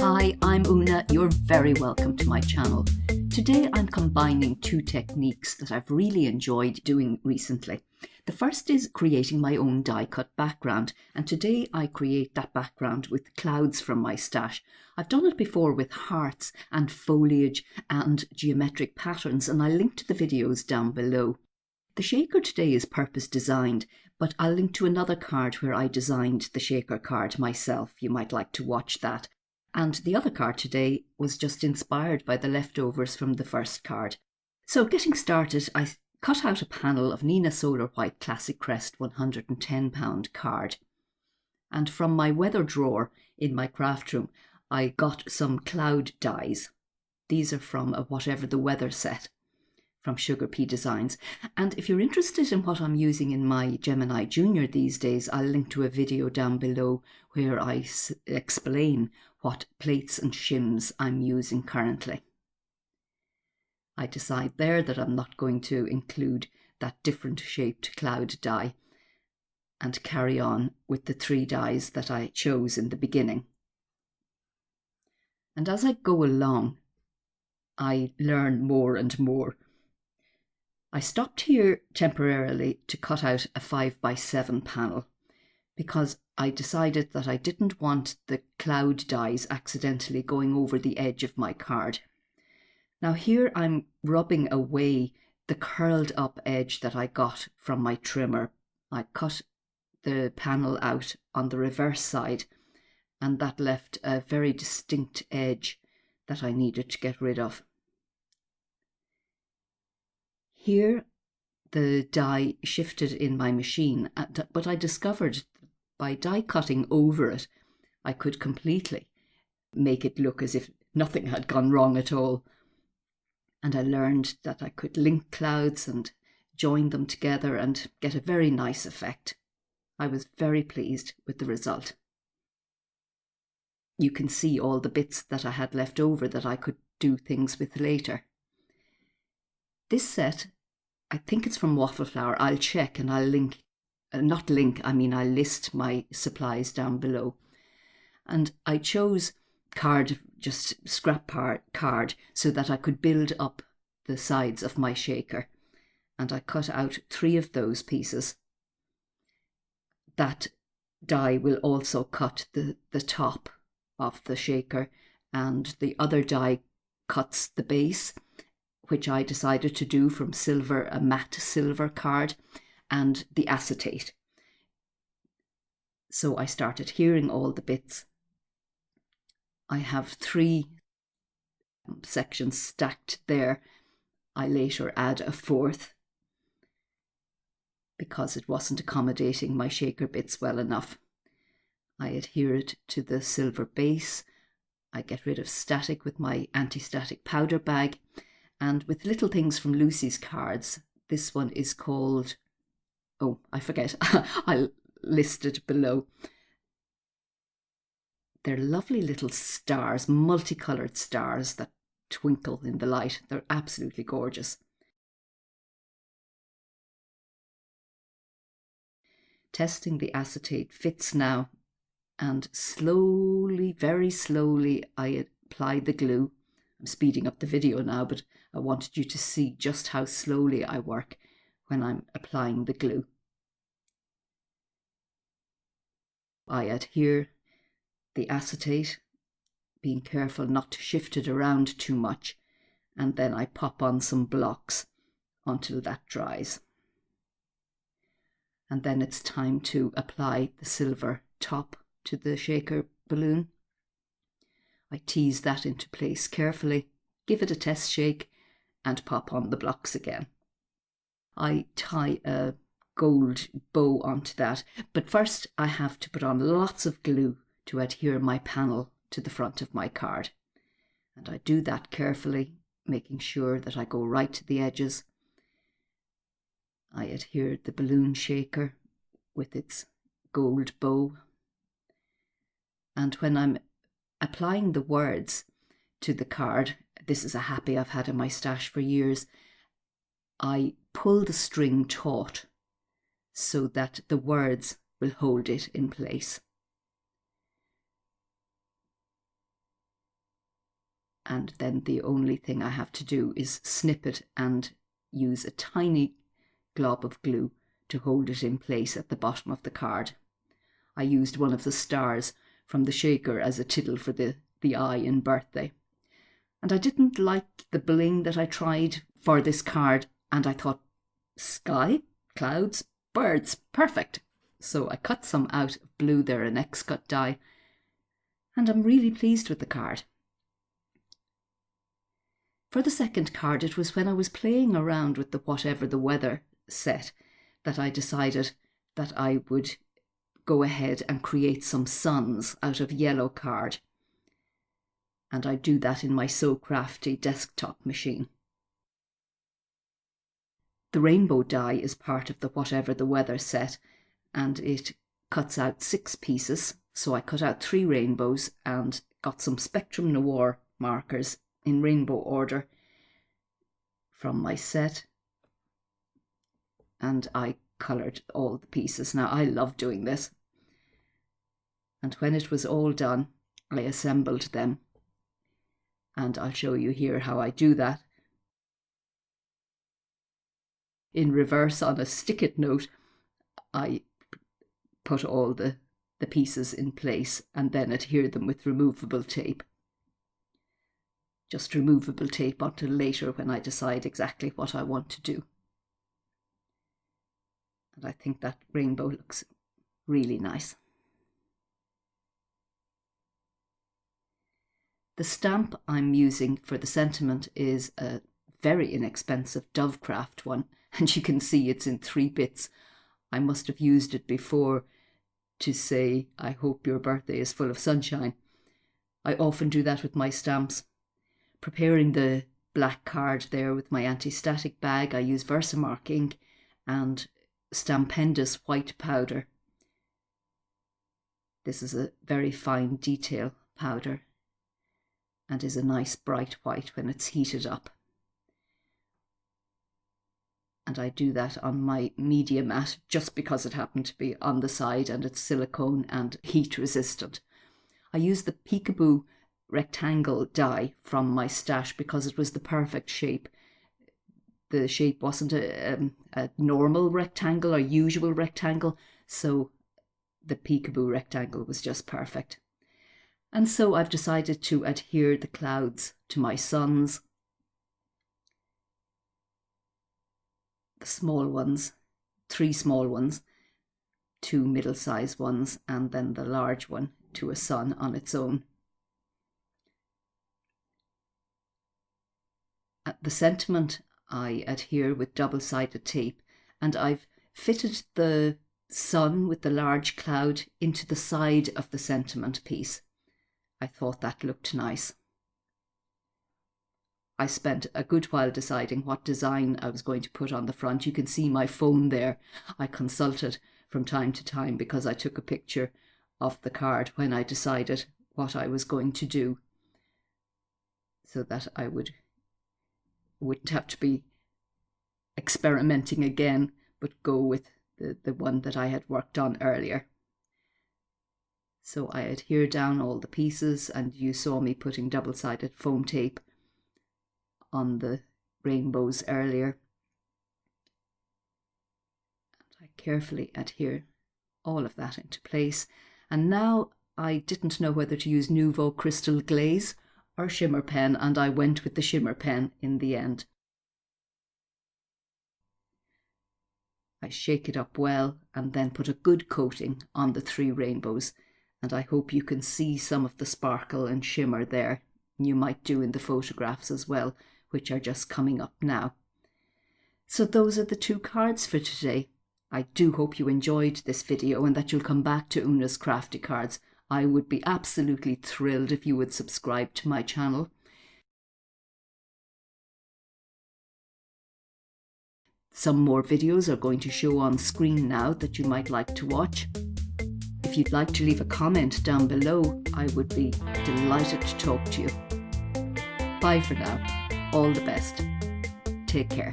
Hi, I'm Una. You're very welcome to my channel. Today I'm combining two techniques that I've really enjoyed doing recently. The first is creating my own die-cut background, and today I create that background with clouds from my stash. I've done it before with hearts and foliage and geometric patterns, and I'll link to the videos down below. The shaker today is purpose designed, but I'll link to another card where I designed the shaker card myself. You might like to watch that. And the other card today was just inspired by the leftovers from the first card. So getting started, I cut out a panel of Neenah Solar White Classic Crest 110-pound card. And from my weather drawer in my craft room, I got some cloud dies. These are from a Whatever the Weather set from SugarCut Designs. And if you're interested in what I'm using in my Gemini Junior these days, I'll link to a video down below where I explain what plates and shims I'm using currently. I decide there that I'm not going to include that different shaped cloud die and carry on with the three dies that I chose in the beginning. And as I go along, I learn more and more. I stopped here temporarily to cut out a 5x7 panel because I decided that I didn't want the cloud dies accidentally going over the edge of my card. Now here I'm rubbing away the curled up edge that I got from my trimmer. I cut the panel out on the reverse side, and that left a very distinct edge that I needed to get rid of. Here the die shifted in my machine, but I discovered by die cutting over it, I could completely make it look as if nothing had gone wrong at all. And I learned that I could link clouds and join them together and get a very nice effect. I was very pleased with the result. You can see all the bits that I had left over that I could do things with later. This set, I think it's from Waffle Flower. I'll check and I'll link. I'll list my supplies down below. And I chose just scrap card, so that I could build up the sides of my shaker. And I cut out 3 of those pieces. That die will also cut the top of the shaker, and the other die cuts the base, which I decided to do from silver, a matte silver card, and the acetate. So I started hearing all the bits. I have 3 sections stacked there. I later add a 4th because it wasn't accommodating my shaker bits well enough. I adhere it to the silver base. I get rid of static with my anti-static powder bag, and with little things from Lucy's cards. This one is called, oh, I forget, I'll list it below. They're lovely little stars, multicoloured stars that twinkle in the light. They're absolutely gorgeous. Testing the acetate fits now, and slowly, very slowly, I apply the glue. I'm speeding up the video now, but I wanted you to see just how slowly I work when I'm applying the glue. I adhere the acetate, being careful not to shift it around too much, and then I pop on some blocks until that dries. And then it's time to apply the silver top to the shaker balloon. I tease that into place carefully, give it a test shake, and pop on the blocks again. I tie a gold bow onto that, but first I have to put on lots of glue to adhere my panel to the front of my card. And I do that carefully, making sure that I go right to the edges. I adhere the balloon shaker with its gold bow. And when I'm applying the words to the card, this is a happy I've had in my stash for years, I pull the string taut so that the words will hold it in place. And then the only thing I have to do is snip it and use a tiny glob of glue to hold it in place at the bottom of the card. I used one of the stars from the shaker as a title for the eye in birthday. And I didn't like the bling that I tried for this card, and I thought, sky, clouds, birds, perfect. So I cut some out of blue there, an XCut die, and I'm really pleased with the card. For the second card, it was when I was playing around with the Whatever the Weather set that I decided that I would go ahead and create some suns out of yellow card. And I do that in my So Crafty desktop machine. The rainbow die is part of the Whatever the Weather set, and it cuts out 6 pieces. So I cut out 3 rainbows and got some Spectrum Noir markers in rainbow order from my set, and I coloured all the pieces. Now I love doing this, and when it was all done I assembled them, and I'll show you here how I do that. In reverse, on a stick-it note, I put all the pieces in place and then adhere them with removable tape. Just removable tape until later when I decide exactly what I want to do. And I think that rainbow looks really nice. The stamp I'm using for the sentiment is a very inexpensive Dovecraft one, and you can see it's in 3 bits. I must have used it before to say, I hope your birthday is full of sunshine. I often do that with my stamps. Preparing the black card there with my anti-static bag, I use Versamark ink and Stampendous white powder. This is a very fine detail powder and is a nice bright white when it's heated up. And I do that on my media mat just because it happened to be on the side and it's silicone and heat resistant. I use the Peekaboo rectangle die from my stash because it was the perfect shape. The shape wasn't a normal rectangle or usual rectangle, so the Peekaboo rectangle was just perfect. And so I've decided to adhere the clouds to my suns. The small ones, 3 small ones, 2 middle-sized ones, and then the large one to a sun on its own. At the sentiment, I adhere with double-sided tape, and I've fitted the sun with the large cloud into the side of the sentiment piece. I thought that looked nice. I spent a good while deciding what design I was going to put on the front. You can see my phone there. I consulted from time to time because I took a picture of the card when I decided what I was going to do, so that I wouldn't have to be experimenting again, but go with the one that I had worked on earlier. So I adhere down all the pieces, and you saw me putting double-sided foam tape on the rainbows earlier. And I carefully adhere all of that into place. And now I didn't know whether to use Nouveau Crystal Glaze or shimmer pen, and I went with the shimmer pen in the end. I shake it up well and then put a good coating on the 3 rainbows, and I hope you can see some of the sparkle and shimmer there. You might do in the photographs as well, which are just coming up now. So those are the 2 cards for today. I do hope you enjoyed this video and that you'll come back to Una's Crafty Cards. I would be absolutely thrilled if you would subscribe to my channel. Some more videos are going to show on screen now that you might like to watch. If you'd like to leave a comment down below, I would be delighted to talk to you. Bye for now. All the best. Take care.